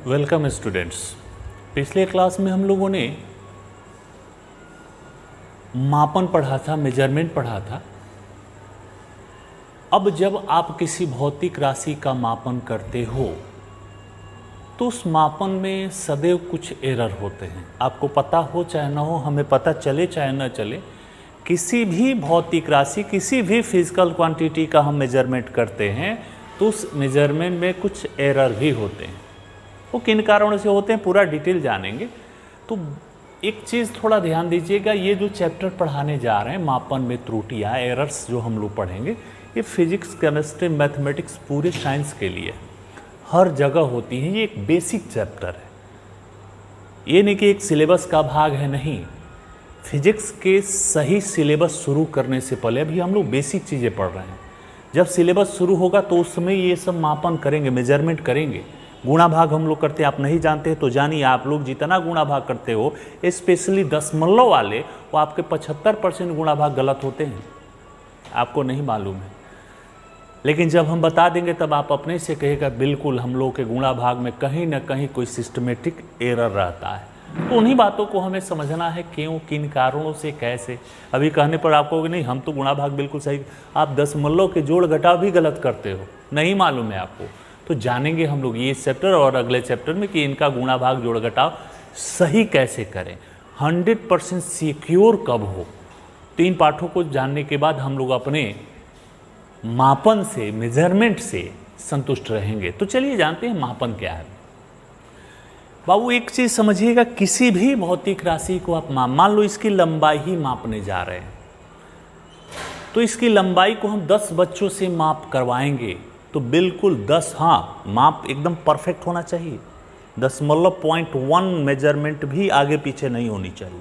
Welcome students. पिछले class में हम लोगों ने मापन पढ़ा था, मेजरमेंट पढ़ा था। अब जब आप किसी भौतिक राशि का मापन करते हो तो उस मापन में सदैव कुछ एरर होते हैं। आपको पता हो चाहे ना हो, हमें पता चले चाहे ना चले, किसी भी भौतिक राशि, किसी भी फिजिकल क्वांटिटी का हम मेजरमेंट करते हैं तो उस मेजरमेंट में कुछ एरर भी होते हैं। वो किन कारणों से होते हैं पूरा डिटेल जानेंगे। तो एक चीज़ थोड़ा ध्यान दीजिएगा, ये जो चैप्टर पढ़ाने जा रहे हैं मापन में त्रुटियाँ, एरर्स जो हम लोग पढ़ेंगे, ये फिजिक्स, केमिस्ट्री, मैथमेटिक्स, पूरे साइंस के लिए हर जगह होती हैं। ये एक बेसिक चैप्टर है, ये नहीं कि एक सिलेबस का भाग है, नहीं। फिजिक्स के सही सिलेबस शुरू करने से पहले अभी हम लोग बेसिक चीज़ें पढ़ रहे हैं। जब सिलेबस शुरू होगा तो उस समय ये सब मापन करेंगे, मेजरमेंट करेंगे। गुणा भाग हम लोग करते हैं, आप नहीं जानते हैं तो जानिए, आप लोग जितना गुणा भाग करते हो, स्पेशली दशमलव वाले, वो आपके 75% गुणा भाग गलत होते हैं, आपको नहीं मालूम है। लेकिन जब हम बता देंगे तब आप अपने से कहेगा बिल्कुल हम लोग के गुणा भाग में कहीं ना कहीं कोई सिस्टमेटिक एरर रहता है। तो उन्हीं बातों को हमें समझना है, क्यों, किन कारणों से, कैसे। अभी कहने पर आप कहोगे नहीं हम तो गुणा भाग बिल्कुल सही, आप दशमलव के जोड़ घटाव भी गलत करते हो, नहीं मालूम है आपको। तो जानेंगे हम लोग ये चैप्टर और अगले चैप्टर में कि इनका गुणा भाग जोड़ घटाव सही कैसे करें, 100% सिक्योर कब हो। 3 पाठों को जानने के बाद हम लोग अपने मापन से, मेजरमेंट से संतुष्ट रहेंगे। तो चलिए जानते हैं मापन क्या है। बाबू एक चीज़ समझिएगा, किसी भी भौतिक राशि को आप मान लो इसकी लंबाई ही मापने जा रहे हैं, तो इसकी लंबाई को हम 10 बच्चों से माप करवाएंगे तो बिल्कुल 10, हाँ, माप एकदम परफेक्ट होना चाहिए। 0.1 मेजरमेंट भी आगे पीछे नहीं होनी चाहिए।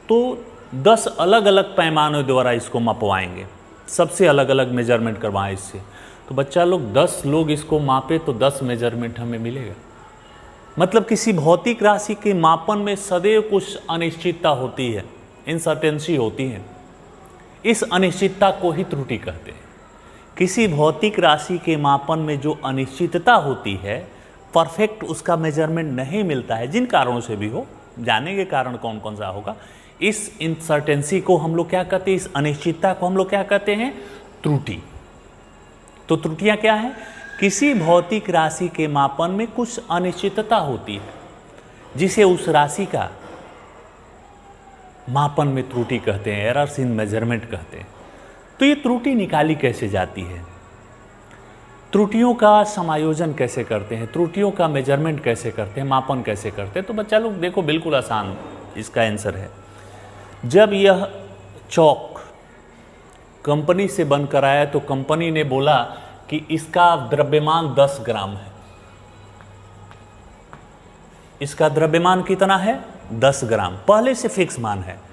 तो 10 अलग अलग पैमानों द्वारा इसको मापवाएंगे, सबसे अलग अलग मेजरमेंट करवाएं इससे। तो बच्चा लोग 10 लोग इसको मापे तो 10 मेजरमेंट हमें मिलेगा। मतलब किसी भौतिक राशि के मापन में सदैव कुछ अनिश्चितता होती है, इनसर्टेनिटी होती है। इस अनिश्चितता को ही त्रुटि कहते हैं। किसी भौतिक राशि के मापन में जो अनिश्चितता होती है, परफेक्ट उसका मेजरमेंट नहीं मिलता है, जिन कारणों से भी हो, जानेंगे कारण कौन कौन सा होगा। इस इनसर्टेनिटी को हम लोग क्या कहते हैं, इस अनिश्चितता को हम लोग क्या कहते हैं, त्रुटि। तो त्रुटियां क्या है, किसी भौतिक राशि के मापन में कुछ अनिश्चितता होती है जिसे उस राशि का मापन में त्रुटि कहते हैं, एरर्स इन मेजरमेंट कहते हैं। तो ये त्रुटि निकाली कैसे जाती है, त्रुटियों का समायोजन कैसे करते हैं, त्रुटियों का मेजरमेंट कैसे करते हैं, मापन कैसे करते हैं। तो बच्चा लोग देखो, बिल्कुल आसान इसका आंसर है। जब यह चौक कंपनी से बनकर आया तो कंपनी ने बोला कि इसका द्रव्यमान 10 ग्राम है। इसका द्रव्यमान कितना है, 10 ग्राम, पहले से फिक्स मान है।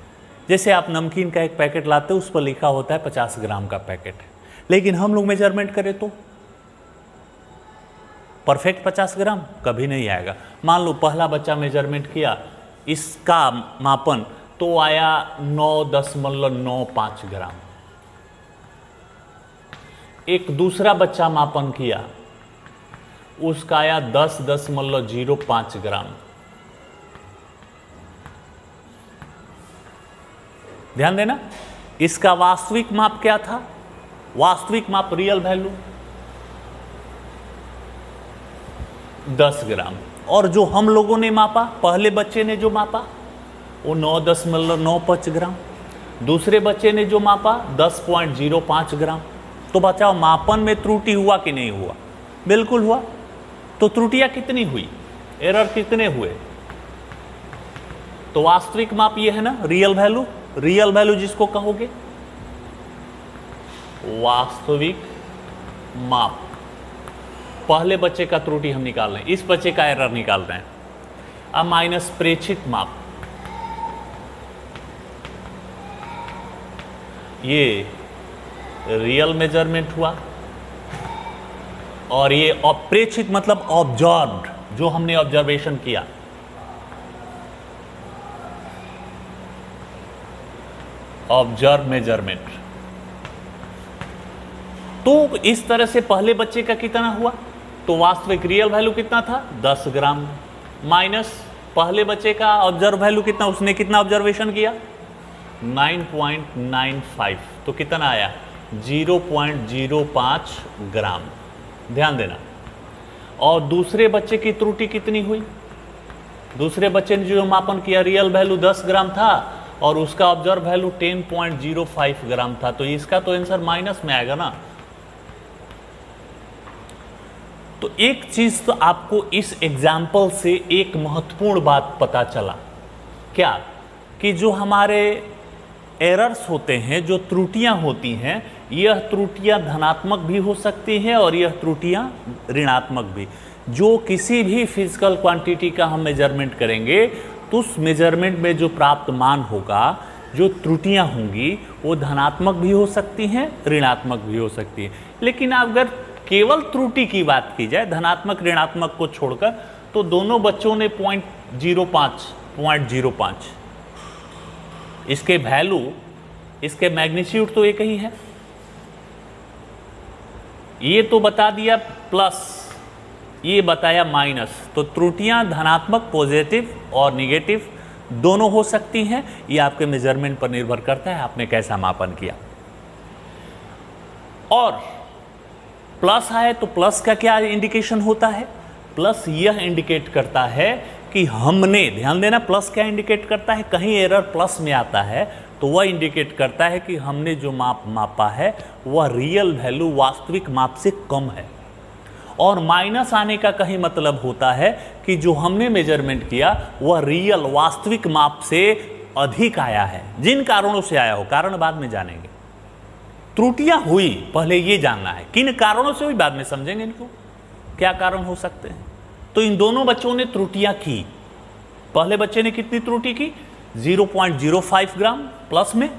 जैसे आप नमकीन का एक पैकेट लाते हो, उस पर लिखा होता है 50 ग्राम का पैकेट है, लेकिन हम लोग मेजरमेंट करें तो परफेक्ट 50 ग्राम कभी नहीं आएगा। मान लो पहला बच्चा मेजरमेंट किया, इसका मापन तो आया 9.95 ग्राम। एक दूसरा बच्चा मापन किया, उसका आया 10.05 ग्राम। ध्यान देना, इसका वास्तविक माप क्या था, वास्तविक माप, रियल वैल्यू 10 ग्राम। और जो हम लोगों ने मापा, पहले बच्चे ने जो मापा वो 9.95 ग्राम, दूसरे बच्चे ने जो मापा 10.05 ग्राम। तो बचाओ मापन में त्रुटि हुआ कि नहीं हुआ, बिल्कुल हुआ। तो त्रुटियां कितनी हुई, एरर कितने हुए। तो वास्तविक माप ये है ना, रियल वैल्यू, रियल वैल्यू जिसको कहोगे वास्तविक माप। पहले बच्चे का त्रुटि हम निकाल रहे हैं, इस बच्चे का एरर निकाल रहे हैं। अब माइनस प्रेक्षित माप, ये रियल मेजरमेंट हुआ, और ये अप्रेक्षित मतलब ऑब्जर्व्ड, जो हमने ऑब्जर्वेशन किया। Observe measurement. तो इस तरह से पहले बच्चे का कितना हुआ, तो वास्तविक रियल वैल्यू कितना था 10 ग्राम, माइनस पहले बच्चे का ऑब्जर्व वैल्यू कितना, उसने कितना ऑब्जर्वेशन किया 9.95, तो कितना आया 0.05 ग्राम। ध्यान देना। और दूसरे बच्चे की त्रुटि कितनी हुई, दूसरे बच्चे ने जो मापन किया रियल वैल्यू 10 ग्राम था और उसका ऑब्जर्व वैल्यू 10.05 ग्राम था, तो इसका तो आंसर माइनस में आएगा ना। तो एक चीज तो आपको इस एग्जाम्पल से एक महत्वपूर्ण बात पता चला, क्या कि जो हमारे एरर्स होते हैं, जो त्रुटियां होती हैं, यह त्रुटियां धनात्मक भी हो सकती हैं और यह त्रुटियां ऋणात्मक भी। जो किसी भी फिजिकल क्वांटिटी का हम मेजरमेंट करेंगे तो उस मेजरमेंट में जो प्राप्त मान होगा, जो त्रुटियां होंगी, वो धनात्मक भी हो सकती हैं, ऋणात्मक भी हो सकती हैं। लेकिन अगर केवल त्रुटि की बात की जाए, धनात्मक ऋणात्मक को छोड़कर, तो दोनों बच्चों ने 0.05 इसके वैल्यू, इसके मैग्नीट्यूड तो एक ही है। ये तो बता दिया प्लस, ये बताया माइनस, तो त्रुटियां धनात्मक, पॉजिटिव और निगेटिव दोनों हो सकती हैं। ये आपके मेजरमेंट पर निर्भर करता है आपने कैसा मापन किया। और प्लस आए तो प्लस का क्या इंडिकेशन होता है, प्लस यह इंडिकेट करता है कि हमने, ध्यान देना, प्लस क्या इंडिकेट करता है, कहीं एरर प्लस में आता है तो वह इंडिकेट करता है कि हमने जो मापा है वह रियल वैल्यू वास्तविक माप से कम है। और माइनस आने का कहीं मतलब होता है कि जो हमने मेजरमेंट किया वह रियल वास्तविक माप से अधिक आया है, जिन कारणों से आया हो, कारण बाद में जानेंगे। त्रुटियां हुई, पहले ये जानना है किन कारणों से हुई, बाद में समझेंगे इनको क्या कारण हो सकते हैं। तो इन दोनों बच्चों ने त्रुटियां की। पहले बच्चे ने कितनी त्रुटि की 0.05 ग्राम प्लस में,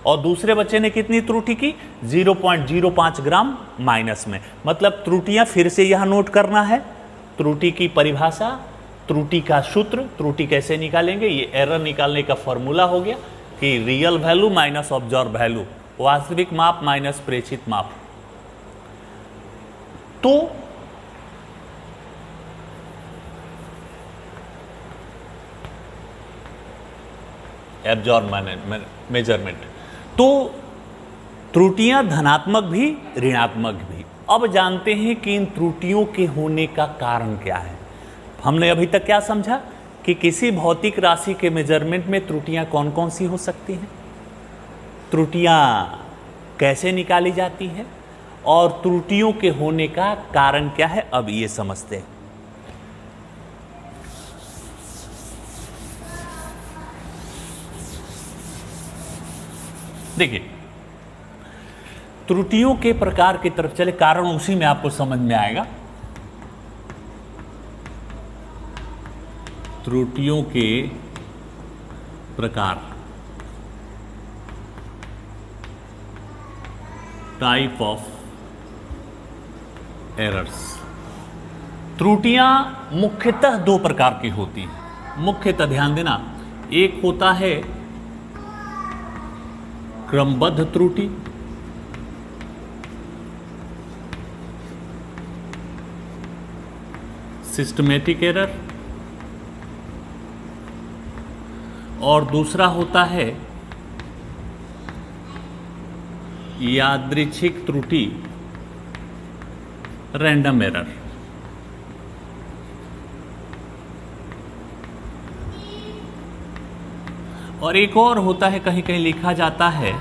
और दूसरे बच्चे ने कितनी त्रुटि की 0.05 ग्राम माइनस में। मतलब त्रुटियां फिर से यहां नोट करना है, त्रुटि की परिभाषा, त्रुटि का सूत्र, त्रुटि कैसे निकालेंगे, ये एरर निकालने का फॉर्मूला हो गया कि real value minus observe value, वास्तविक माप माइनस प्रेक्षित माप। तो एब्जॉर्ब मेजरमेंट, तो त्रुटियां धनात्मक भी ऋणात्मक भी। अब जानते हैं कि इन त्रुटियों के होने का कारण क्या है। हमने अभी तक क्या समझा कि किसी भौतिक राशि के मेजरमेंट में त्रुटियां कौन कौन सी हो सकती हैं, त्रुटियां कैसे निकाली जाती हैं, और त्रुटियों के होने का कारण क्या है, अब ये समझते हैं। देखिए, त्रुटियों के प्रकार की तरफ चले, कारण उसी में आपको समझ में आएगा। त्रुटियों के प्रकार, टाइप ऑफ एरर्स। त्रुटियां मुख्यतः दो प्रकार की होती हैं, मुख्यतः ध्यान देना। एक होता है क्रमबद्ध त्रुटि, सिस्टमेटिक एरर, और दूसरा होता है यादृच्छिक त्रुटि, रैंडम एरर। और एक और होता है, कहीं कहीं लिखा जाता है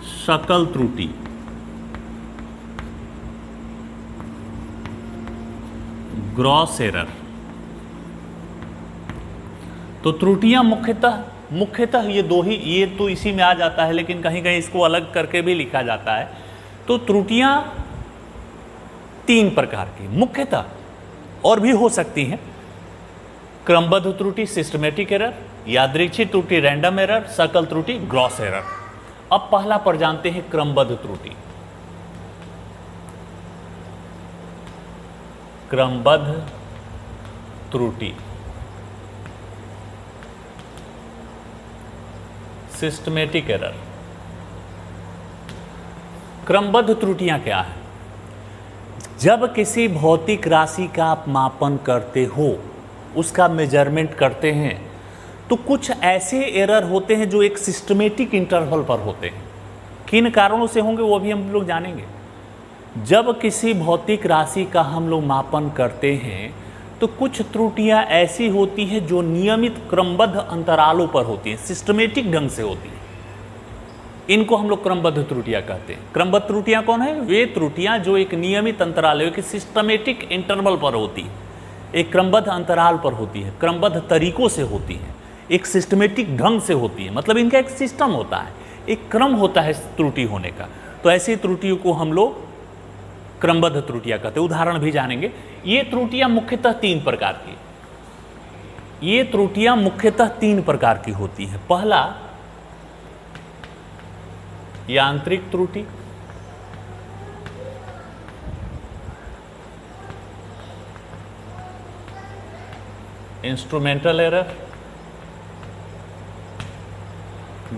शकल त्रुटि, ग्रॉस एरर। तो त्रुटियां मुख्यतः ये दो ही, ये तो इसी में आ जाता है, लेकिन कहीं कहीं इसको अलग करके भी लिखा जाता है। तो त्रुटियां तीन प्रकार की मुख्यतः, और भी हो सकती हैं, क्रमबद्ध त्रुटि, सिस्टमेटिक एरर, यादृच्छिक त्रुटि, रैंडम एरर, सकल त्रुटि, ग्रॉस एरर। अब पहला पर जानते हैं क्रमबद्ध त्रुटि। क्रमबद्ध त्रुटि, सिस्टमेटिक एरर। क्रमबद्ध त्रुटियां क्या है? जब किसी भौतिक राशि का आप मापन करते हो, उसका मेजरमेंट करते हैं, तो कुछ ऐसे एरर होते हैं जो एक सिस्टमेटिक इंटरवल पर होते हैं। किन कारणों से होंगे वो भी हम लोग जानेंगे। जब किसी भौतिक राशि का हम लोग मापन करते हैं तो कुछ त्रुटियां ऐसी होती हैं जो नियमित क्रमबद्ध अंतरालों पर होती हैं, सिस्टमेटिक ढंग से होती हैं। इनको हम लोग क्रमबद्ध त्रुटियां कहते हैं। क्रमबद्ध त्रुटियां कौन है? वे त्रुटियां जो एक नियमित अंतराल, एक सिस्टमेटिक इंटरवल पर होती है, एक क्रमबद्ध अंतराल पर होती है, क्रमबद्ध तरीकों से होती है, एक सिस्टमेटिक ढंग से होती है। मतलब इनका एक सिस्टम होता है, एक क्रम होता है त्रुटि होने का। तो ऐसी त्रुटियों को हम लोग क्रमबद्ध त्रुटियां कहते हैं। उदाहरण भी जानेंगे। ये त्रुटियां मुख्यतः तीन प्रकार की होती हैं। पहला, यांत्रिक त्रुटि। Instrumental error.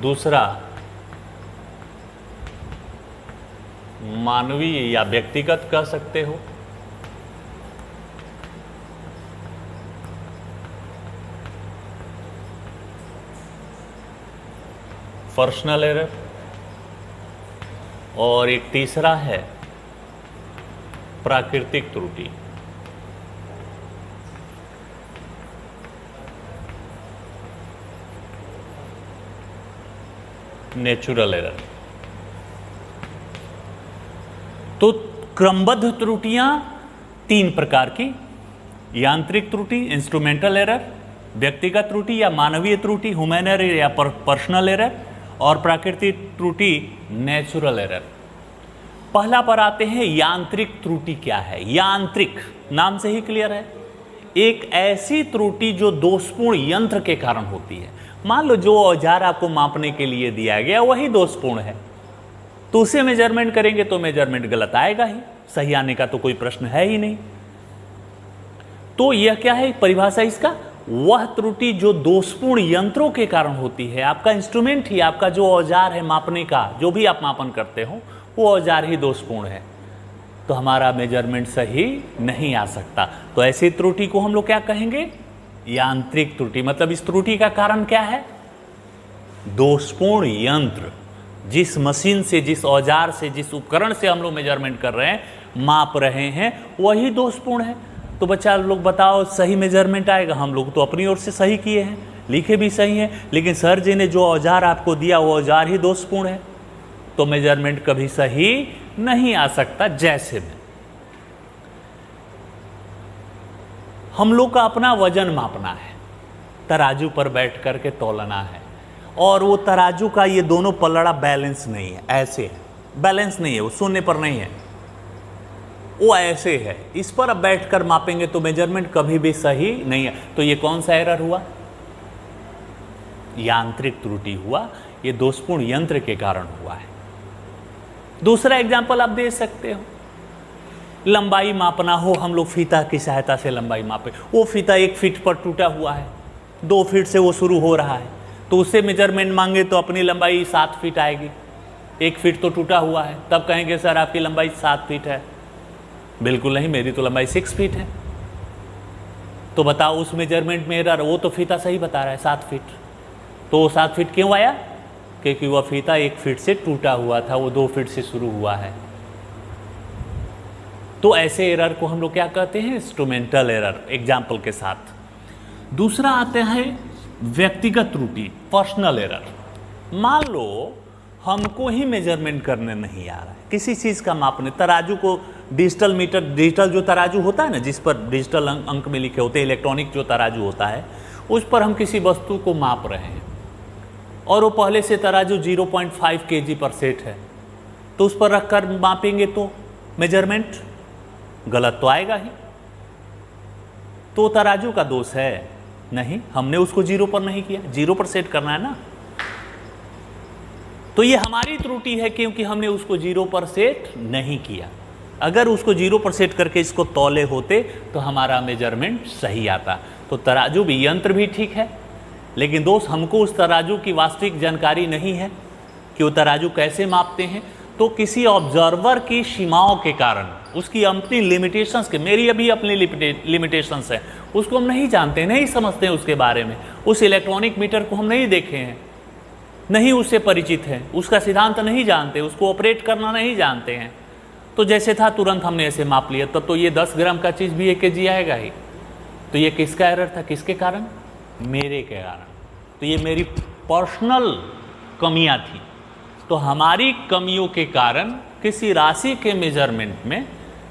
दूसरा, मानवीय या व्यक्तिगत कह सकते हो। Personal error. और एक तीसरा है प्राकृतिक त्रुटि। Natural error. तो क्रमबद्ध त्रुटियां तीन प्रकार की, यांत्रिक त्रुटि, इंस्ट्रूमेंटल एरर, व्यक्तिगत त्रुटि या मानवीय त्रुटि, ह्यूमन एरर या पर्सनल एरर, और प्राकृतिक त्रुटि, नेचुरल एरर। पहला पर आते हैं, यांत्रिक त्रुटि क्या है? यांत्रिक नाम से ही क्लियर है, एक ऐसी त्रुटि जो दोषपूर्ण यंत्र के कारण होती है। मान लो जो औजार आपको मापने के लिए दिया गया वही दोषपूर्ण है, तो उसे मेजरमेंट करेंगे तो मेजरमेंट गलत आएगा ही, सही आने का तो कोई प्रश्न है ही नहीं। तो यह क्या है परिभाषा इसका? वह त्रुटि जो दोषपूर्ण यंत्रों के कारण होती है। आपका इंस्ट्रूमेंट ही, आपका जो औजार है मापने का, जो भी आप मापन करते हो, वो औजार ही दोषपूर्ण है, तो हमारा मेजरमेंट सही नहीं आ सकता। तो ऐसी त्रुटि को हम लोग क्या कहेंगे? यांत्रिक त्रुटि। मतलब इस त्रुटि का कारण क्या है? दोषपूर्ण यंत्र। जिस मशीन से, जिस औजार से, जिस उपकरण से हम लोग मेजरमेंट कर रहे हैं, माप रहे हैं, वही दोषपूर्ण है। तो बच्चा लोग बताओ, सही मेजरमेंट आएगा? हम लोग तो अपनी ओर से सही किए हैं, लिखे भी सही हैं, लेकिन सर जी ने जो औजार आपको दिया वो औजार ही दोषपूर्ण है, तो मेजरमेंट कभी सही नहीं आ सकता। जैसे में हम लोग का अपना वजन मापना है, तराजू पर बैठ कर के तौलना है, और वो तराजू का ये दोनों पलड़ा बैलेंस नहीं है, ऐसे है, बैलेंस नहीं है, वो शून्य पर नहीं है, वो ऐसे है। इस पर अब बैठकर मापेंगे तो मेजरमेंट कभी भी सही नहीं है। तो ये कौन सा एरर हुआ? यांत्रिक त्रुटि हुआ, ये दोषपूर्ण यंत्र के कारण हुआ है। दूसरा एग्जाम्पल आप दे सकते हो, लंबाई मापना हो, हम लोग फीता की सहायता से लंबाई मापे, वो फीता 1 फीट पर टूटा हुआ है, 2 फीट से वो शुरू हो रहा है, तो उससे मेजरमेंट मांगे तो अपनी लंबाई 7 फीट आएगी। 1 फीट तो टूटा हुआ है, तब कहेंगे सर आपकी लंबाई 7 फीट है। बिल्कुल नहीं, मेरी तो लंबाई 6 फीट है। तो बताओ उस मेजरमेंट में एरर, वो तो फीता सही बता रहा है 7 फीट, तो वो 7 फीट क्यों आया? क्योंकि वह फीता 1 फीट से टूटा हुआ था, वो 2 फीट से शुरू हुआ है। तो ऐसे एरर को हम लोग क्या कहते हैं? इंस्ट्रूमेंटल एरर, एग्जाम्पल के साथ। दूसरा आता है व्यक्तिगत त्रुटि, पर्सनल एरर। मान लो हमको ही मेजरमेंट करने नहीं आ रहा है, किसी चीज़ का मापने, तराजू को डिजिटल मीटर, डिजिटल जो तराजू होता है ना, जिस पर डिजिटल अंक में लिखे होते हैं, इलेक्ट्रॉनिक जो तराजू होता है, उस पर हम किसी वस्तु को माप रहे हैं, और वो पहले से तराजू 0.5 kg पर सेट है, तो उस पर रखकर मापेंगे तो मेजरमेंट गलत तो आएगा ही। तो तराजू का दोष है? नहीं, हमने उसको 0 पर नहीं किया, 0 पर सेट करना है ना, तो ये हमारी त्रुटि है क्योंकि हमने उसको 0 पर सेट नहीं किया। अगर उसको 0 पर सेट करके इसको तौले होते तो हमारा मेजरमेंट सही आता। तो तराजू भी, यंत्र भी ठीक है, लेकिन दोस्त हमको उस तराजू की वास्तविक जानकारी नहीं है कि वो तराजू कैसे मापते हैं, तो किसी ऑब्जर्वर की सीमाओं के कारण, उसकी अपनी लिमिटेशंस के, मेरी अभी अपनी लिमिटेशंस है, उसको हम नहीं जानते, नहीं समझते हैं उसके बारे में। उस इलेक्ट्रॉनिक मीटर को हम नहीं देखे हैं, नहीं उससे परिचित हैं, उसका सिद्धांत नहीं जानते, उसको ऑपरेट करना नहीं जानते हैं। तो जैसे था तुरंत हमने ऐसे माप लिया, तब तो ये 10 ग्राम का चीज़ भी 1 kg आएगा ही। तो ये किसका एरर था, किसके कारण? मेरे के कारण। तो ये मेरी पर्सनल कमियां थी। तो हमारी कमियों के कारण किसी राशि के मेजरमेंट में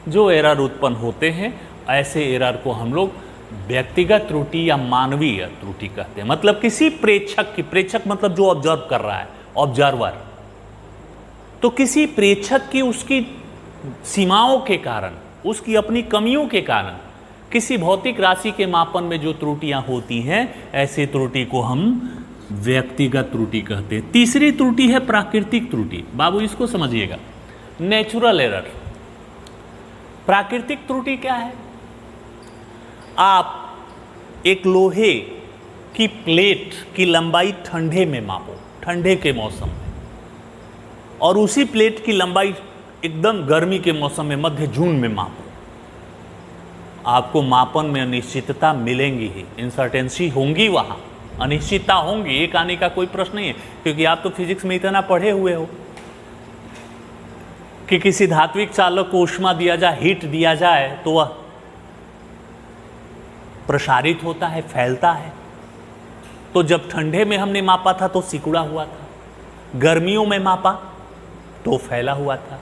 जो एरर उत्पन्न होते हैं, ऐसे एरर को हम लोग व्यक्तिगत त्रुटि या मानवीय त्रुटि कहते हैं। मतलब किसी प्रेक्षक की, प्रेक्षक मतलब जो ऑब्जर्व कर रहा है, ऑब्जर्वर, तो किसी प्रेक्षक की उसकी सीमाओं के कारण, उसकी अपनी कमियों के कारण किसी भौतिक राशि के मापन में जो त्रुटियां होती हैं, ऐसी त्रुटि को हम व्यक्तिगत त्रुटि कहते हैं। तीसरी त्रुटि है प्राकृतिक त्रुटि। बाबू इसको समझिएगा, नेचुरल एरर। प्राकृतिक त्रुटि क्या है? आप एक लोहे की प्लेट की लंबाई ठंडे में मापो, ठंडे के मौसम में, और उसी प्लेट की लंबाई एकदम गर्मी के मौसम में, मध्य जून में मापो, आपको मापन में अनिश्चितता मिलेंगी ही, इनसर्टेंसी होंगी, वहां अनिश्चितता होंगी। एक आने का कोई प्रश्न नहीं है, क्योंकि आप तो फिजिक्स में इतना पढ़े हुए हो कि किसी धात्विक चालक को ऊष्मा दिया जाए, हीट दिया जाए, तो वह प्रसारित होता है, फैलता है। तो जब ठंडे में हमने मापा था तो सिकुड़ा हुआ था, गर्मियों में मापा तो फैला हुआ था।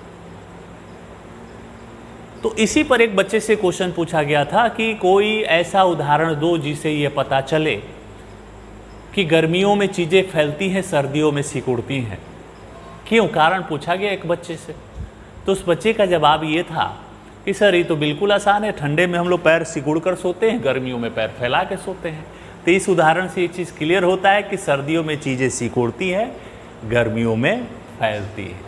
तो इसी पर एक बच्चे से क्वेश्चन पूछा गया था कि कोई ऐसा उदाहरण दो जिसे यह पता चले कि गर्मियों में चीज़ें फैलती हैं, सर्दियों में सिकुड़ती हैं। क्यों? कारण पूछा गया एक बच्चे से। तो उस बच्चे का जवाब ये था कि सर ये तो बिल्कुल आसान है, ठंडे में हम लोग पैर सिकुड़ कर सोते हैं, गर्मियों में पैर फैला के सोते हैं। तो इस उदाहरण से ये चीज़ क्लियर होता है कि सर्दियों में चीज़ें सिकुड़ती हैं, गर्मियों में फैलती है।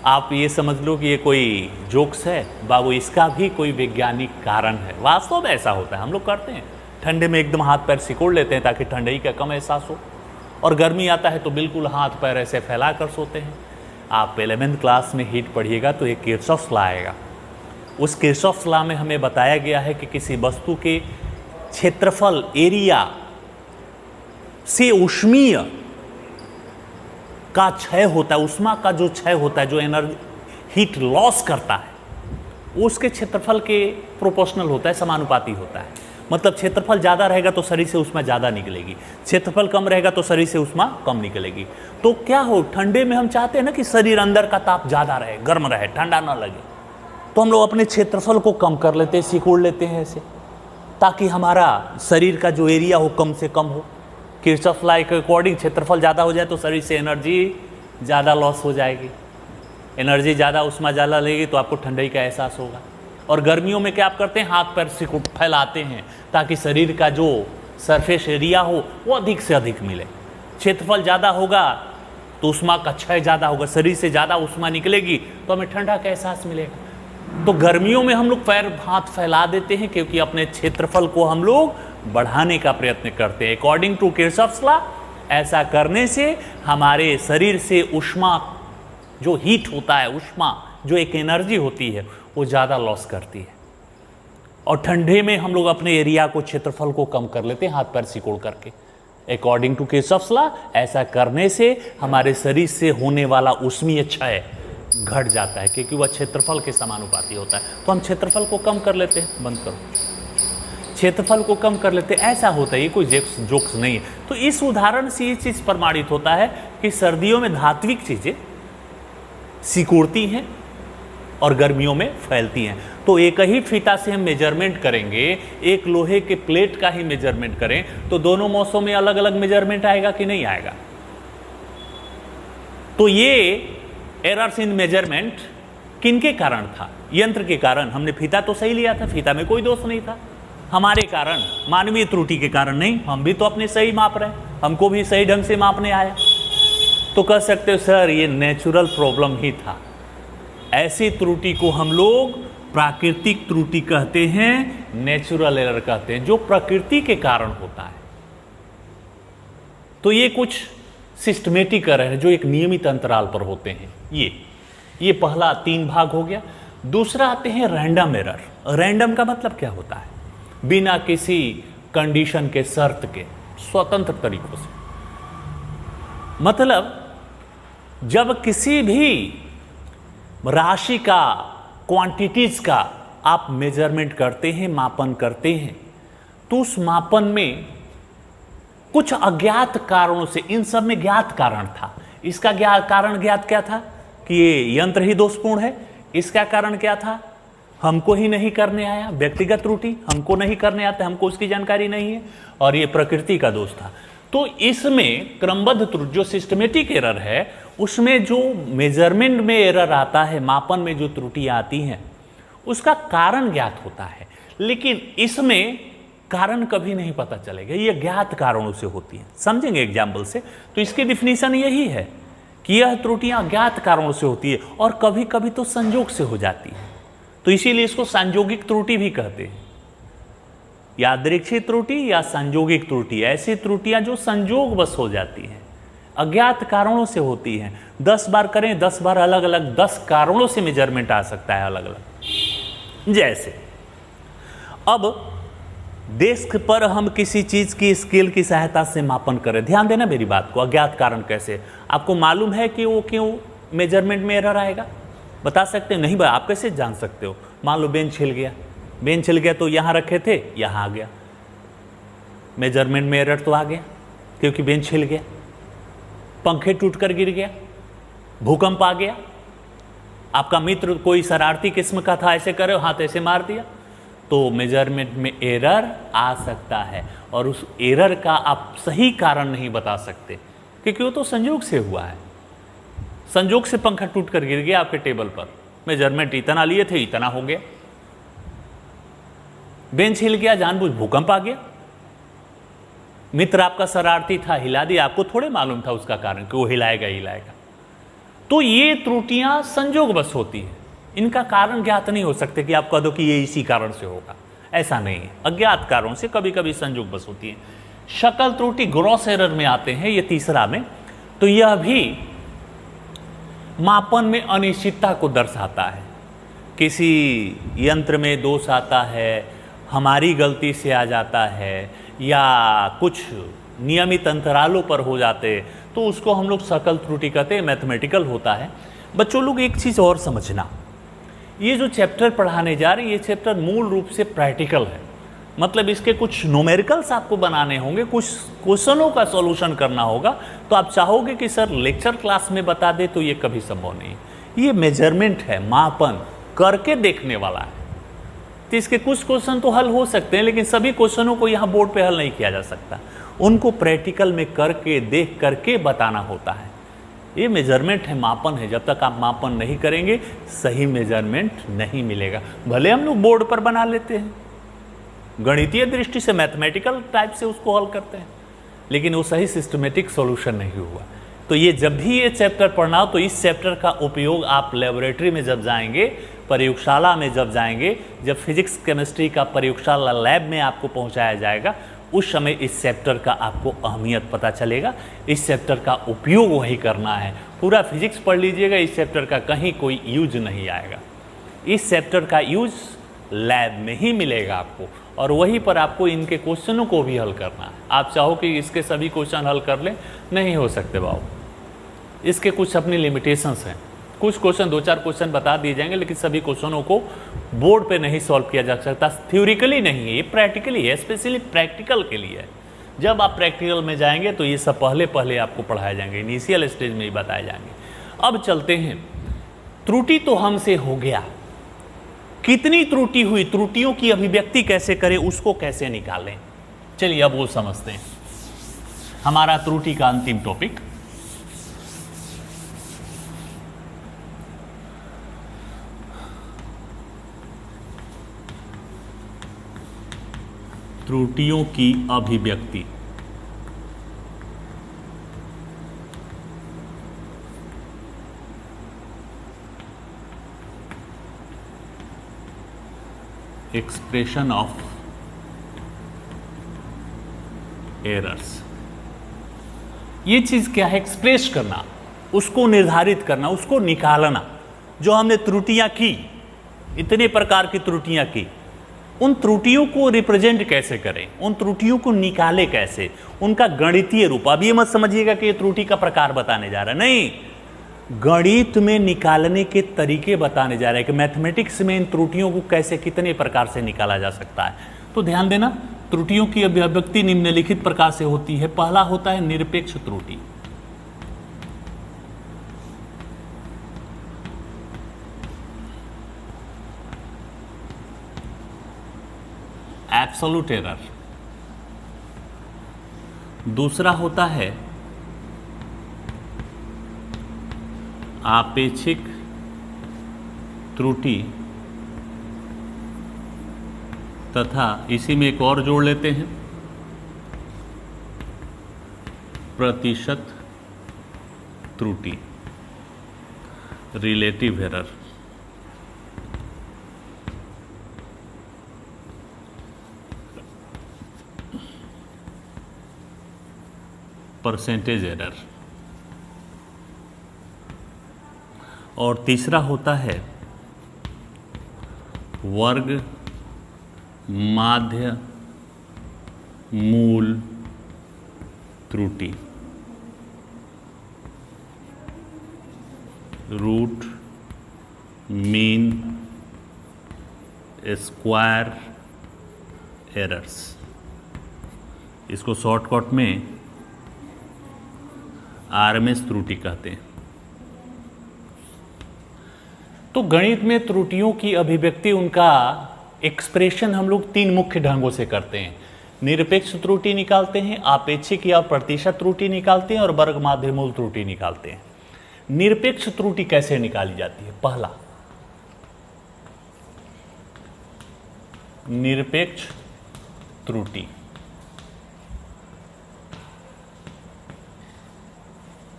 आप ये समझ लो कि ये कोई जोक्स है, बाबू इसका भी कोई वैज्ञानिक कारण है। वास्तव में ऐसा होता है, हम लोग करते हैं, ठंडे में एकदम हाथ पैर सिकोड़ लेते हैं ताकि ठंडई का कम एहसास हो, और गर्मी आता है तो बिल्कुल हाथ पैर ऐसे फैला कर सोते हैं। आप 11th क्लास में हीट पढ़िएगा तो एक किरचॉफ लॉ आएगा। उस किरचॉफ लॉ में हमें बताया गया है कि किसी वस्तु के क्षेत्रफल, एरिया से उष्मीय का क्षय होता है, उष्मा का जो क्षय होता है, जो एनर्जी हीट लॉस करता है, उसके क्षेत्रफल के प्रोपोर्शनल होता है, समानुपाती होता है। मतलब क्षेत्रफल ज़्यादा रहेगा तो शरीर से उष्मा ज़्यादा निकलेगी, क्षेत्रफल कम रहेगा तो शरीर से उष्मा कम निकलेगी। तो क्या हो, ठंडे में हम चाहते हैं ना कि शरीर अंदर का ताप ज़्यादा रहे, गर्म रहे, ठंडा ना लगे, तो हम लोग अपने क्षेत्रफल को कम कर लेते हैं, सिकोड़ लेते हैं ऐसे, ताकि हमारा शरीर का जो एरिया हो कम से कम हो। किरचॉफ लॉ के अकॉर्डिंग क्षेत्रफल ज़्यादा हो जाए तो शरीर से एनर्जी ज़्यादा लॉस हो जाएगी, एनर्जी ज़्यादा, उष्मा ज़्यादा लगेगी तो आपको ठंडाई का एहसास होगा। और गर्मियों में क्या आप करते हैं, हाथ पैर सिकुड़ फैलाते हैं ताकि शरीर का जो सरफेस एरिया हो वो अधिक से अधिक मिले। क्षेत्रफल ज़्यादा होगा तो उष्मा का क्षय ज़्यादा होगा, शरीर से ज़्यादा उष्मा निकलेगी तो हमें ठंडा का एहसास मिलेगा। तो गर्मियों में हम लोग पैर हाथ फैला देते हैं क्योंकि अपने क्षेत्रफल को हम लोग बढ़ाने का प्रयत्न करते हैं। अकॉर्डिंग टू किरचॉफ्स लॉ, ऐसा करने से हमारे शरीर से उष्मा, जो हीट होता है, उष्मा जो एक एनर्जी होती है, वो ज़्यादा लॉस करती है। और ठंडे में हम लोग अपने एरिया को, क्षेत्रफल को कम कर लेते हैं हाथ पैर सिकोड़ करके। अकॉर्डिंग टू किरचॉफ्स लॉ, ऐसा करने से हमारे शरीर से होने वाला उष्मीय क्षय घट जाता है क्योंकि वह क्षेत्रफल के समानुपाती होता है। तो हम क्षेत्रफल को कम कर लेते हैं, बंद करो, क्षेत्रफल को कम कर लेते हैं। ऐसा होता है, ये कोई जोक्स नहीं है। तो इस उदाहरण से ये चीज़ प्रमाणित होता है कि सर्दियों में धात्विक चीज़ें सिकुड़ती हैं और गर्मियों में फैलती हैं। तो एक ही फीता से हम मेजरमेंट करेंगे, एक लोहे के प्लेट का ही मेजरमेंट करें तो दोनों मौसमों में अलग अलग मेजरमेंट आएगा कि नहीं आएगा? तो ये एरर्स इन मेजरमेंट किनके कारण था? यंत्र के कारण। हमने फीता तो सही लिया था, फीता में कोई दोष नहीं था, हमारे कारण, मानवीय त्रुटि के कारण नहीं। हम भी तो अपने सही माप रहे हैं, हमको भी सही ढंग से मापने आया। तो कह सकते हो सर ये नेचुरल प्रॉब्लम ही था। ऐसी त्रुटि को हम लोग प्राकृतिक त्रुटि कहते हैं, नेचुरल एरर कहते हैं, जो प्रकृति के कारण होता है। तो ये कुछ सिस्टमेटिक एरर है जो एक नियमित अंतराल पर होते हैं। ये ये पहला 3 भाग हो गया। दूसरा आते हैं रैंडम एरर। रैंडम का मतलब क्या होता है? बिना किसी कंडीशन के, शर्त के, स्वतंत्र तरीकों से। मतलब जब किसी भी राशि का, क्वांटिटीज का आप मेजरमेंट करते हैं, मापन करते हैं, तो उस मापन में कुछ अज्ञात कारणों से, इन सब में ज्ञात कारण था। इसका कारण ज्ञात क्या था? कि ये यंत्र ही दोषपूर्ण है। इसका कारण क्या था? हमको ही नहीं करने आया, व्यक्तिगत त्रुटि, हमको नहीं करने आता, हमको उसकी जानकारी नहीं है, और ये प्रकृति का दोष था। तो इसमें क्रमबद्ध त्रुटि, जो सिस्टमेटिक एरर है, उसमें जो मेजरमेंट में एरर आता है, मापन में जो त्रुटियां आती हैं, उसका कारण ज्ञात होता है। लेकिन इसमें कारण कभी नहीं पता चलेगा, ये ज्ञात कारणों से होती है। समझेंगे एग्जाम्पल से। तो इसकी डिफिनीशन यही है कि यह त्रुटियां ज्ञात कारणों से होती है, और कभी कभी तो संयोग से हो जाती है। तो इसीलिए इसको संयोगिक त्रुटि भी कहते हैं। यादृच्छिक त्रुटि या संयोगिक त्रुटि, ऐसी त्रुटियां जो संयोगवश हो जाती हैं, अज्ञात कारणों से होती हैं। 10 बार करें, 10 बार अलग अलग 10 कारणों से मेजरमेंट आ सकता है अलग अलग। जैसे अब डेस्क पर हम किसी चीज की स्केल की सहायता से मापन करें। ध्यान देना मेरी बात को। अज्ञात कारण कैसे? आपको मालूम है कि वो क्यों मेजरमेंट में एरर आएगा? बता सकते हैं? नहीं भाई, आप कैसे जान सकते हो? मान लो बेंच हिल गया, बेंच हिल गया तो यहां रखे थे, यहां आ गया, मेजरमेंट में एरर तो आ गया क्योंकि बेंच हिल गया। पंखे टूटकर गिर गया, भूकंप आ गया। आपका मित्र कोई शरारती किस्म का था, ऐसे करे, हाथ ऐसे मार दिया, तो मेजरमेंट में एरर आ सकता है। और उस एरर का आप सही कारण नहीं बता सकते क्योंकि वो तो संयोग से हुआ है। संयोग से पंखा टूटकर गिर गया आपके टेबल पर, मेजरमेंट इतना लिए थे, इतना हो गया। बेंच हिल गया, जानबूझ भूकंप आ गया। मित्र आपका शरारती था, हिला दिया, आपको थोड़े मालूम था उसका कारण कि वो हिलाएगा हिलाएगा। तो ये त्रुटियां संयोगवश होती हैं, इनका कारण ज्ञात नहीं हो सकते कि आप कह दो कि ये इसी कारण से होगा, ऐसा नहीं है। अज्ञात कारणों से कभी कभी संयोगवश होती है। शकल त्रुटि ग्रॉस एरर में आते हैं, ये तीसरा में। तो यह भी मापन में अनिश्चितता को दर्शाता है। किसी यंत्र में दोष आता है, हमारी गलती से आ जाता है, या कुछ नियमित अंतरालों पर हो जाते, तो उसको हम लोग शकल त्रुटि कहते हैं, मैथमेटिकल होता है। बच्चों लोग एक चीज़ और समझना, ये जो चैप्टर पढ़ाने जा रहे हैं, ये चैप्टर मूल रूप से प्रैक्टिकल है। मतलब इसके कुछ न्यूमेरिकल्स आपको बनाने होंगे, कुछ क्वेश्चनों का सॉल्यूशन करना होगा। तो आप चाहोगे कि सर लेक्चर क्लास में बता दे, तो ये कभी संभव नहीं है। ये मेजरमेंट है, मापन करके देखने वाला है। तो इसके कुछ क्वेश्चन तो हल हो सकते हैं, लेकिन सभी क्वेश्चनों को यहाँ बोर्ड पे हल नहीं किया जा सकता। उनको प्रैक्टिकल में करके, देख करके बताना होता है। ये मेजरमेंट है, मापन है। जब तक आप मापन नहीं करेंगे, सही मेजरमेंट नहीं मिलेगा। भले हम लोग बोर्ड पर बना लेते हैं, गणितीय दृष्टि से, मैथमेटिकल टाइप से उसको हल करते हैं, लेकिन वो सही सिस्टमेटिक सॉल्यूशन नहीं हुआ। तो ये जब भी ये चैप्टर पढ़ना हो, तो इस चैप्टर का उपयोग आप लेबोरेटरी में जब जाएंगे, प्रयोगशाला में जब जाएंगे, जब फिजिक्स केमिस्ट्री का प्रयोगशाला लैब में आपको पहुंचाया जाएगा, उस समय इस चैप्टर का आपको अहमियत पता चलेगा। इस चैप्टर का उपयोग वही करना है। पूरा फिजिक्स पढ़ लीजिएगा, इस चैप्टर का कहीं कोई यूज नहीं आएगा। इस चैप्टर का यूज लैब में ही मिलेगा आपको, और वहीं पर आपको इनके क्वेश्चनों को भी हल करना है। आप चाहो कि इसके सभी क्वेश्चन हल कर लें, नहीं हो सकते बाबू। इसके कुछ अपनी लिमिटेशंस हैं। कुछ क्वेश्चन, 2-4 क्वेश्चन बता दिए जाएंगे, लेकिन सभी क्वेश्चनों को बोर्ड पे नहीं सॉल्व किया जा सकता। थ्योरिकली नहीं है, ये प्रैक्टिकली है, स्पेशली प्रैक्टिकल के लिए है। जब आप प्रैक्टिकल में जाएंगे तो ये सब पहले आपको पढ़ाए जाएंगे, इनिशियल स्टेज में ही बताए जाएंगे। अब चलते हैं, त्रुटि तो हमसे हो गया, कितनी त्रुटि हुई, त्रुटियों की अभिव्यक्ति कैसे करें, उसको कैसे निकालें, चलिए अब वो समझते हैं। हमारा त्रुटि का अंतिम टॉपिक, त्रुटियों की अभिव्यक्ति। Expression of errors. ये चीज क्या है? एक्सप्रेस करना, उसको निर्धारित करना, उसको निकालना। जो हमने त्रुटियां की, इतने प्रकार की त्रुटियां की, उन त्रुटियों को रिप्रेजेंट कैसे करें, उन त्रुटियों को निकाले कैसे, उनका गणितीय रूप। अब ये मत समझिएगा कि ये त्रुटि का प्रकार बताने जा रहा है, नहीं, गणित में निकालने के तरीके बताने जा रहे हैं कि मैथमेटिक्स में इन त्रुटियों को कैसे कितने प्रकार से निकाला जा सकता है। तो ध्यान देना, त्रुटियों की अभिव्यक्ति निम्नलिखित प्रकार से होती है। पहला होता है निरपेक्ष त्रुटि। Absolute error. दूसरा होता है आपेक्षिक त्रुटि, तथा इसी में एक और जोड़ लेते हैं, प्रतिशत त्रुटि, रिलेटिव एरर। Percentage error. और तीसरा होता है वर्ग माध्य मूल त्रुटि, रूट मीन स्क्वायर एरर्स। इसको शॉर्टकट में आरएमएस त्रुटि कहते हैं। तो गणित में त्रुटियों की अभिव्यक्ति, उनका एक्सप्रेशन हम लोग तीन मुख्य ढंगों से करते हैं। निरपेक्ष त्रुटि निकालते हैं, आपेक्षिक या प्रतिशत त्रुटि निकालते हैं, और वर्ग माध्य मूल त्रुटि निकालते हैं। निरपेक्ष त्रुटि कैसे निकाली जाती है? पहला, निरपेक्ष त्रुटि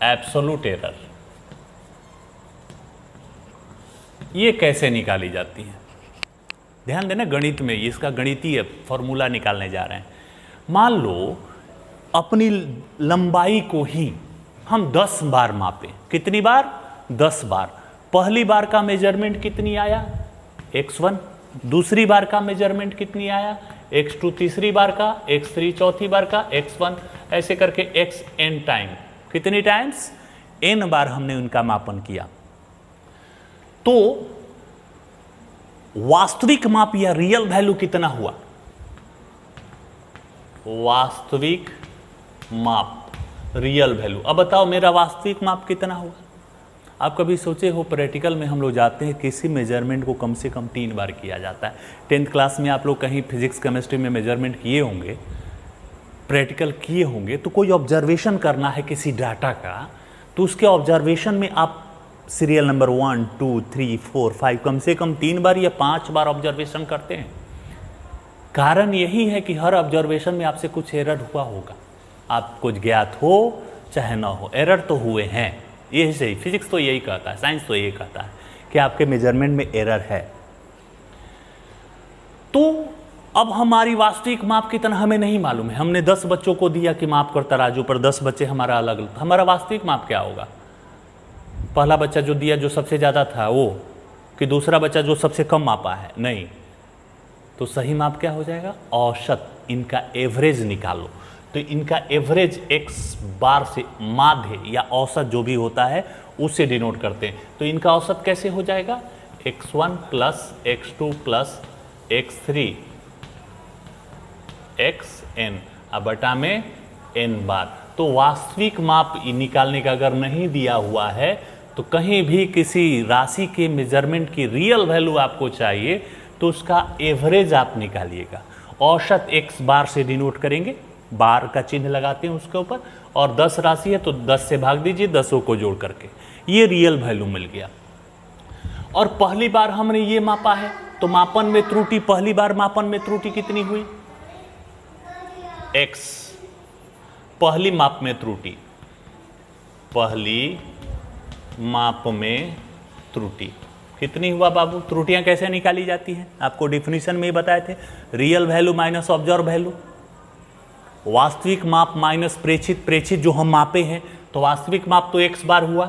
एब्सोल्यूट एरर, ये कैसे निकाली जाती है? ध्यान देना, गणित में इसका गणितीय फॉर्मूला निकालने जा रहे हैं। मान लो अपनी लंबाई को ही हम 10 बार मापें। कितनी बार? 10 बार। पहली बार का मेजरमेंट कितनी आया? x1। दूसरी बार का मेजरमेंट कितनी आया? x2। तीसरी बार का, x3। चौथी बार का, x1। ऐसे करके xn टाइम। कितनी टाइम्स? n बार हमने उनका मापन किया। तो वास्तविक माप या रियल वैल्यू कितना हुआ? वास्तविक माप, रियल वैल्यू। अब बताओ मेरा वास्तविक माप कितना हुआ? आप कभी सोचे हो, प्रैक्टिकल में हम लोग जाते हैं, किसी मेजरमेंट को कम से कम 3 बार किया जाता है। 10th क्लास में आप लोग कहीं फिजिक्स केमिस्ट्री में मेजरमेंट किए होंगे, प्रैक्टिकल किए होंगे, तो कोई ऑब्जर्वेशन करना है किसी डाटा का, तो उसके ऑब्जर्वेशन में आप सीरियल नंबर 1, 2, 3, 4, 5 कम से कम 3 बार या 5 बार ऑब्जर्वेशन करते हैं। कारण यही है कि हर ऑब्जर्वेशन में आपसे कुछ एरर हुआ होगा, आप कुछ ज्ञात हो चाहे ना हो, एरर तो हुए हैं। यही सही, फिजिक्स तो यही कहता है, साइंस तो यही कहता है कि आपके मेजरमेंट में एरर है। तो अब हमारी वास्तविक माप कितना हमें नहीं मालूम है। हमने 10 बच्चों को दिया कि माप कर तराजू पर, 10 बच्चे हमारा अलग, हमारा वास्तविक माप क्या होगा? पहला बच्चा जो दिया जो सबसे ज़्यादा था वो, कि दूसरा बच्चा जो सबसे कम मापा है? नहीं। तो सही माप क्या हो जाएगा? औसत। इनका एवरेज निकालो। तो इनका एवरेज x बार से, माध्य या औसत जो भी होता है उससे डिनोट करते हैं। तो इनका औसत कैसे हो जाएगा? x1 plus x2 plus x3 xn, अब बटा में n बार। तो वास्तविक माप निकालने का अगर नहीं दिया हुआ है तो कहीं भी किसी राशि के मेजरमेंट की रियल वैल्यू आपको चाहिए तो उसका एवरेज आप निकालिएगा। औसत x बार से डिनोट करेंगे, बार का चिन्ह लगाते हैं उसके ऊपर, और 10 राशि है तो 10 से भाग दीजिए, 10 को जोड़ करके, ये रियल वैल्यू मिल गया। और पहली बार हमने ये मापा है तो मापन में त्रुटि, पहली बार मापन में त्रुटि कितनी हुई? x। पहली माप में त्रुटि, पहली माप में त्रुटि कितनी हुआ बाबू? त्रुटियां कैसे निकाली जाती हैं? आपको डिफिनीशन में ही बताए थे, real value minus observe value. वास्तविक माप माइनस प्रेक्षित, प्रेक्षित जो हम मापे हैं, तो वास्तविक माप तो x बार हुआ,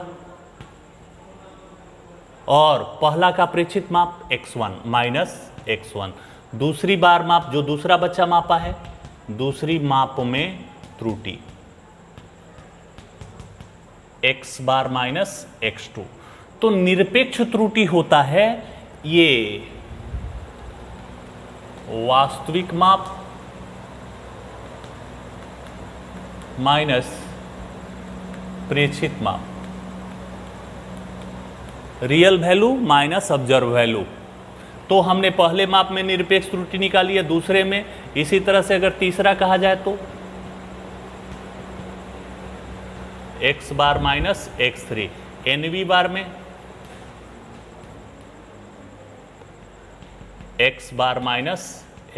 और पहला का प्रेक्षित माप x1 माइनस x1, दूसरी बार माप जो दूसरा बच्चा मापा है, दूसरी माप में त्रुटि x बार माइनस x2। तो निरपेक्ष त्रुटि होता है ये वास्तविक माप माइनस प्रेक्षित माप, real value minus observe value. तो हमने पहले माप में निरपेक्ष त्रुटि निकाली है, दूसरे में। इसी तरह से अगर तीसरा कहा जाए तो x बार माइनस x3, nवी बार में x बार माइनस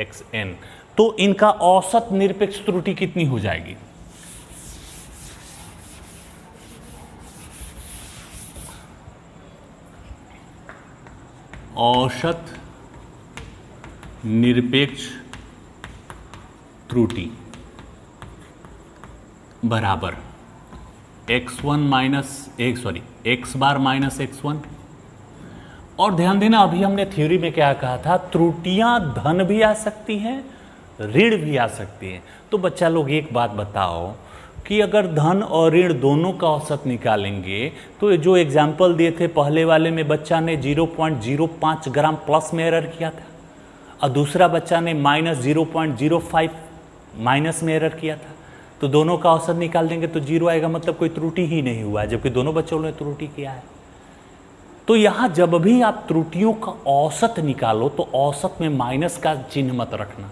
xn। तो इनका औसत निरपेक्ष त्रुटि कितनी हो जाएगी? औसत निरपेक्ष त्रुटि बराबर x1 माइनस x बार माइनस x1। और ध्यान देना, अभी हमने थ्योरी में क्या कहा था, त्रुटियां धन भी आ सकती हैं, ऋण भी आ सकती हैं। तो बच्चा लोग एक बात बताओ कि अगर धन और ऋण दोनों का औसत निकालेंगे तो जो एग्जाम्पल दिए थे पहले वाले में बच्चा ने 0.05 ग्राम प्लस में एरर किया था और दूसरा बच्चा ने माइनस 0.05 माइनस में एरर किया था, तो दोनों का औसत निकाल देंगे तो 0 आएगा, मतलब कोई त्रुटि ही नहीं हुआ है, जबकि दोनों बच्चों ने त्रुटि किया है। तो यहाँ जब भी आप त्रुटियों का औसत निकालो तो औसत में माइनस का चिन्ह मत रखना,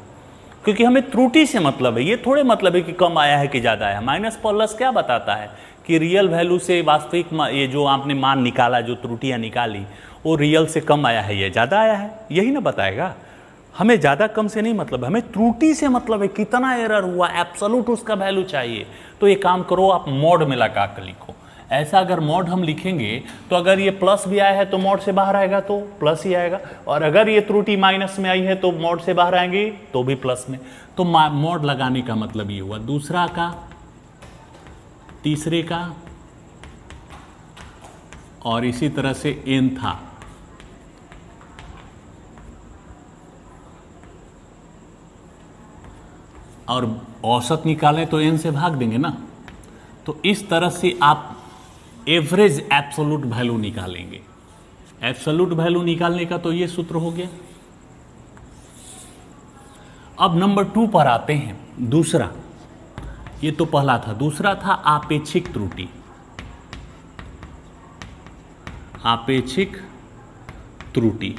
क्योंकि हमें त्रुटि से मतलब है, ये थोड़े मतलब है कि कम आया है कि ज़्यादा आया है। माइनस प्लस क्या बताता है कि रियल वैल्यू से वास्तविक ये जो आपने मान निकाला, जो त्रुटियाँ निकाली, वो रियल से कम आया है या ज़्यादा आया है, यही ना बताएगा। हमें ज़्यादा कम से नहीं मतलब, हमें त्रुटि से मतलब है, कितना एरर हुआ, एब्सोल्यूट उसका वैल्यू चाहिए। तो ये काम करो, आप मॉड में लगा कर लिखो। ऐसा अगर मॉड हम लिखेंगे तो अगर ये प्लस भी आया है तो मॉड से बाहर आएगा तो प्लस ही आएगा, और अगर ये त्रुटि माइनस में आई है तो मॉड से बाहर आएंगे तो भी प्लस में। तो मॉड लगाने का मतलब ये हुआ, दूसरा का, तीसरे का, और इसी तरह से n था। और औसत निकालें तो n से भाग देंगे ना। तो इस तरह से आप एवरेज एब्सोल्यूट वैल्यू निकालेंगे। एब्सोल्यूट वैल्यू निकालने का तो ये सूत्र हो गया। अब नंबर 2 पर आते हैं। दूसरा, ये तो पहला था, दूसरा था आपेक्षिक त्रुटि। आपेक्षिक त्रुटि,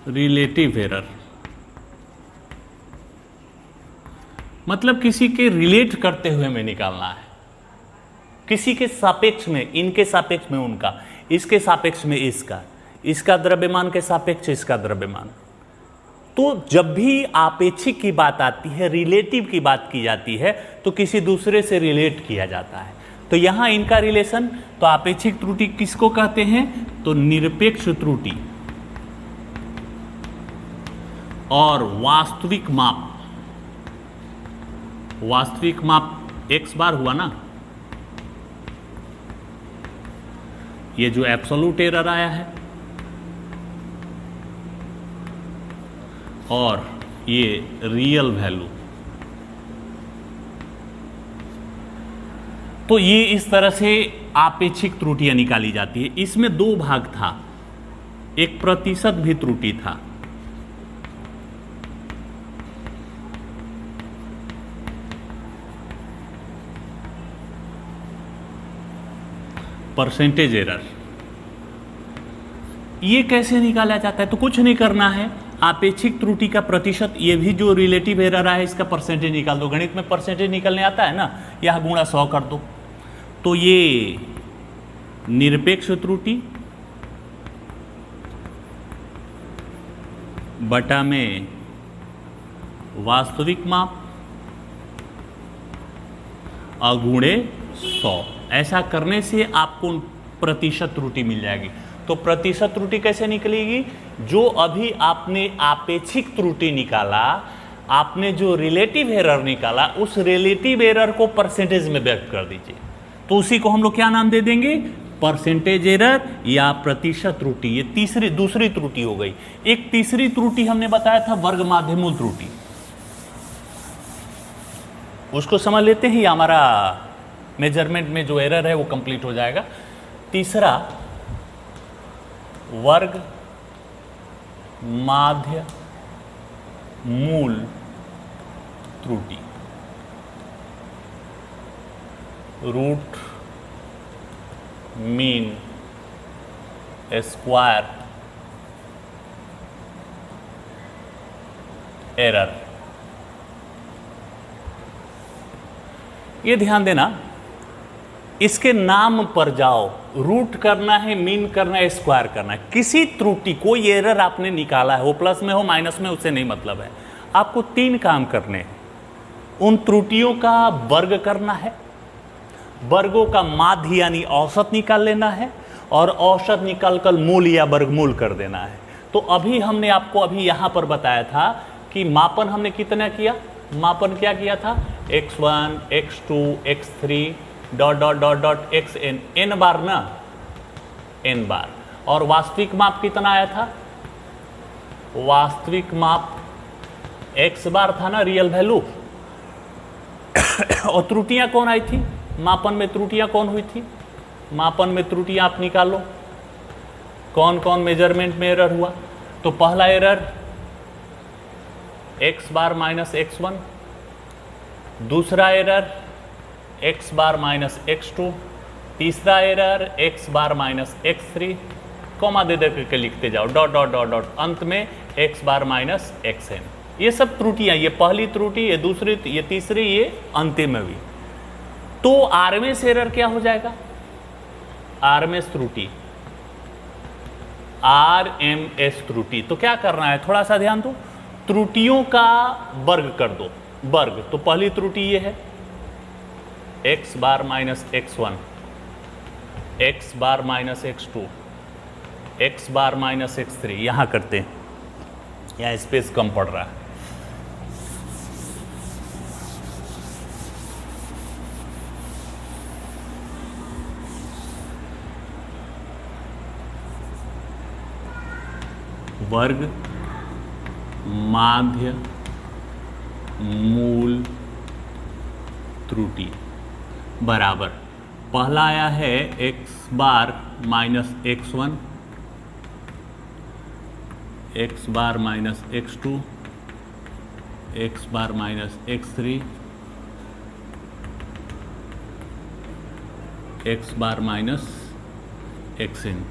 रिलेटिव एरर, मतलब किसी के रिलेट करते हुए में निकालना है, किसी के सापेक्ष में, इनके सापेक्ष में उनका, इसके सापेक्ष में इसका, इसका द्रव्यमान के सापेक्ष इसका द्रव्यमान। तो जब भी आपेक्षिक की बात आती है, रिलेटिव की बात की जाती है, तो किसी दूसरे से रिलेट किया जाता है। तो यहां इनका रिलेशन, तो आपेक्षिक त्रुटि किसको कहते हैं? तो निरपेक्ष त्रुटि और वास्तविक माप। वास्तविक माप x बार हुआ ना, ये जो एब्सोल्यूट एरर आया है, और ये रियल वैल्यू। तो ये इस तरह से आपेक्षिक त्रुटियां निकाली जाती है। इसमें 2 भाग था, एक प्रतिशत भी त्रुटि था। परसेंटेज एरर, ये कैसे निकाला जाता है? तो कुछ नहीं करना है, आपेक्षिक त्रुटि का प्रतिशत, ये भी जो रिलेटिव एरर है इसका परसेंटेज निकाल दो। गणित में परसेंटेज निकलने आता है ना, यह गुणा 100 कर दो। तो ये निरपेक्ष त्रुटि बटा में वास्तविक माप अगुणे 100। ऐसा करने से आपको प्रतिशत त्रुटि मिल जाएगी। तो प्रतिशत त्रुटि कैसे निकलेगी? जो अभी आपने आपेक्षिक त्रुटि निकाला, आपने जो रिलेटिव एरर निकाला, उस रिलेटिव एरर को परसेंटेज में व्यक्त कर दीजिए। तो उसी को हम लोग क्या नाम दे देंगे, परसेंटेज एरर या प्रतिशत त्रुटि। ये दूसरी त्रुटि हो गई। एक तीसरी त्रुटि हमने बताया था वर्ग माध्य मूल त्रुटि, उसको समझ लेते हैं, हमारा मेजरमेंट में जो एरर है वो कंप्लीट हो जाएगा। तीसरा वर्ग माध्य मूल त्रुटि, रूट मीन स्क्वायर एरर। ये ध्यान देना, इसके नाम पर जाओ, रूट करना है, मीन करना है, स्क्वायर करना है। किसी त्रुटि, कोई एरर आपने निकाला है, वो प्लस में हो माइनस में, उससे नहीं मतलब है। आपको 3 काम करने हैं। उन त्रुटियों का वर्ग करना है, वर्गों का माध्य यानी औसत निकाल लेना है, और औसत निकालकर मूल या वर्गमूल कर देना है। तो अभी हमने आपको अभी यहां पर बताया था कि मापन हमने कितना किया, मापन क्या किया था, x1 x2 x3 dot dot dot dot xn, n बार ना, n बार। और वास्तविक माप कितना आया था, वास्तविक माप x बार था ना, रियल वैल्यू। और त्रुटियां कौन आई थी, मापन में त्रुटियां कौन हुई थी, मापन में त्रुटियां आप निकालो, कौन कौन मेजरमेंट में एरर हुआ। तो पहला एरर x बार माइनस x1, दूसरा एरर x बार माइनस x2, तीसरा एरर x बार माइनस x3, कॉमा दे करके लिखते जाओ, डॉट डॉट डॉट डॉट, अंत में x बार माइनस xn। ये सब त्रुटियां, ये पहली त्रुटि, ये दूसरी, ये तीसरी, ये अंतिम में भी। तो आरएमएस एरर क्या हो जाएगा, आरएमएस त्रुटि, आरएमएस त्रुटि। तो क्या करना है, थोड़ा सा ध्यान दो, त्रुटियों का वर्ग कर दो, वर्ग। तो पहली त्रुटि ये है x बार माइनस x1, x बार माइनस x2, x बार माइनस x3। यहां करते हैं, यहां स्पेस कम पड़ रहा है। वर्ग माध्य मूल त्रुटि बराबर, पहला आया है x बार माइनस x1, x बार माइनस x2, x बार माइनस x3, x बार माइनस xn,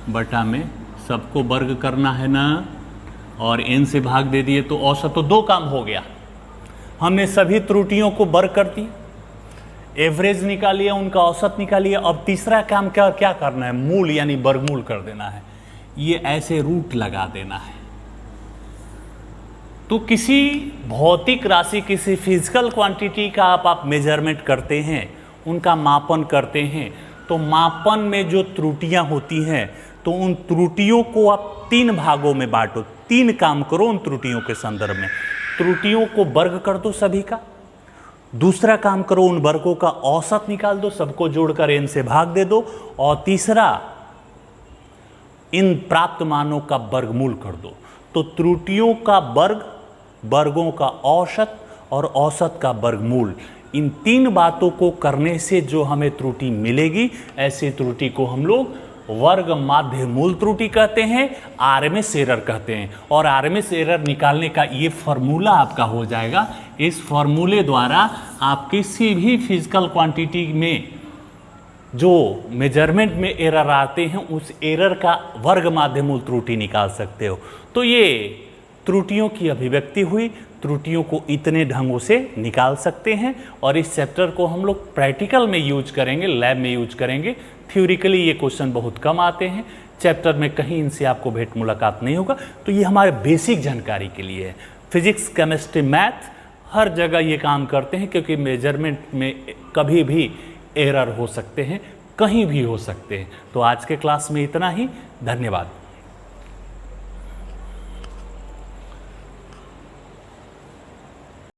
बटा में सबको वर्ग करना है ना, और n से भाग दे दिए तो औसत। तो 2 काम हो गया, हमने सभी त्रुटियों को वर्ग कर दी, एवरेज निकालिए, उनका औसत निकालिए। अब तीसरा काम क्या करना है, मूल यानी वर्गमूल कर देना है। ये ऐसे रूट लगा देना है। तो किसी भौतिक राशि, किसी फिजिकल क्वांटिटी का आप मेजरमेंट करते हैं, उनका मापन करते हैं, तो मापन में जो त्रुटियां होती हैं, तो उन त्रुटियों को आप 3 भागों में बांटो। 3 काम करो उन त्रुटियों के संदर्भ में। त्रुटियों को वर्ग कर दो सभी का, दूसरा काम करो उन वर्गों का औसत निकाल दो, सबको जोड़कर n से भाग दे दो, और तीसरा इन प्राप्त मानों का वर्गमूल कर दो। तो त्रुटियों का वर्ग, वर्गों का औसत और औसत का वर्गमूल, इन 3 बातों को करने से जो हमें त्रुटि मिलेगी, ऐसी त्रुटि को हम लोग वर्ग माध्य मूल त्रुटि कहते हैं, आरएमएस एरर कहते हैं। और आरएमएस एरर निकालने का ये फॉर्मूला आपका हो जाएगा। इस फॉर्मूले द्वारा आप किसी भी फिजिकल क्वांटिटी में जो मेजरमेंट में एरर आते हैं, उस एरर का वर्ग माध्य मूल त्रुटि निकाल सकते हो। तो ये त्रुटियों की अभिव्यक्ति हुई, त्रुटियों को इतने ढंगों से निकाल सकते हैं। और इस चैप्टर को हम लोग प्रैक्टिकल में यूज करेंगे, लैब में यूज करेंगे। थ्योरिकली ये क्वेश्चन बहुत कम आते हैं, चैप्टर में कहीं इनसे आपको भेंट मुलाकात नहीं होगा। तो ये हमारे बेसिक जानकारी के लिए है। फिजिक्स, केमिस्ट्री, मैथ हर जगह ये काम करते हैं, क्योंकि मेजरमेंट में कभी भी एरर हो सकते हैं, कहीं भी हो सकते हैं। तो आज के क्लास में इतना ही, धन्यवाद।